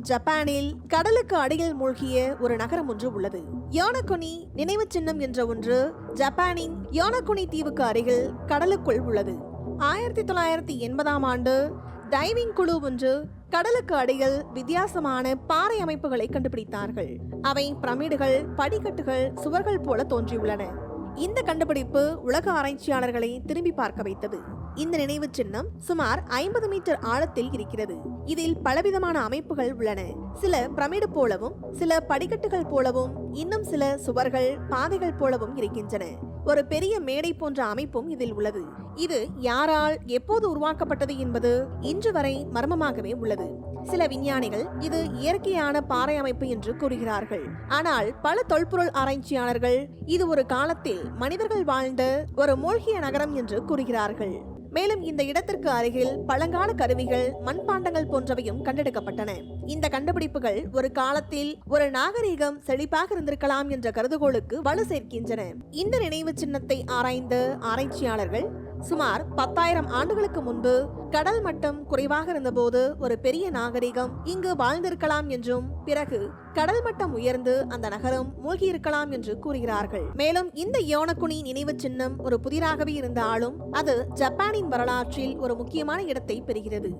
ஜப்பானில் கடலுக்கு அடியில் மூழ்கிய ஒரு நகரம் ஒன்று உள்ளது. யோனகுனி நினைவு சின்னம் என்ற ஒன்று ஜப்பானின் யோனகுனி தீவுக்கு அருகில் கடலுக்குள் உள்ளது. 1980ஆம் ஆண்டு டைவிங் குழு ஒன்று கடலுக்கு அடியில் வித்தியாசமான பாறை அமைப்புகளை கண்டுபிடித்தார்கள். அவை பிரமிடுகள், படிக்கட்டுகள், சுவர்கள் போல தோன்றியுள்ளன. இந்த கண்டுபிடிப்பு உலக ஆராய்ச்சியாளர்களை திரும்பி பார்க்க வைத்தது. இந்த நினைவு சின்னம் சுமார் 50 மீட்டர் ஆழத்தில் இருக்கிறது. இதில் பலவிதமான அமைப்புகள் உள்ளன. சில பிரமிடு போலவும், சில படிக்கட்டுகள் போலவும், இன்னும் சில சுவர்கள், பாதைகள் போலவும் இருக்கின்றன. ஒரு பெரிய மேடை போன்ற அமைப்பும் இதில் உள்ளது. இது யாரால் எப்போது உருவாக்கப்பட்டது என்பது இன்று வரை மர்மமாகவே உள்ளது. சில விஞ்ஞானிகள் இது இயற்கையான பாறை அமைப்பு என்று கூறுகிறார்கள். ஆனால் பல தொல்பொருள் ஆராய்ச்சியாளர்கள் இது ஒரு காலத்தில் மனிதர்கள் வாழ்ந்த ஒரு மூழ்கிய நகரம் என்று கூறுகிறார்கள். மேலும் இந்த இடத்திற்கு அருகில் பழங்கால கருவிகள், மண்பாண்டங்கள் போன்றவையும் கண்டெடுக்கப்பட்டன. இந்த கண்டுபிடிப்புகள் ஒரு காலத்தில் ஒரு நாகரீகம் செழிப்பாக இருந்திருக்கலாம் என்ற கருதுகோளுக்கு வலு சேர்க்கின்றன. இந்த நினைவு சின்னத்தை ஆராய்ந்த ஆராய்ச்சியாளர்கள் சுமார் 10,000 ஆண்டுகளுக்கு முன்பு கடல் மட்டம் குறைவாக இருந்தபோது ஒரு பெரிய நாகரிகம் இங்கு வாழ்ந்திருக்கலாம் என்றும், பிறகு கடல் மட்டம் உயர்ந்து அந்த நகரம் மூழ்கியிருக்கலாம் என்று கூறுகிறார்கள். மேலும் இந்த யோனகுனி நினைவு சின்னம் ஒரு புதிராகவே இருந்தாலும் அது ஜப்பானின் வரலாற்றில் ஒரு முக்கியமான இடத்தை பெறுகிறது.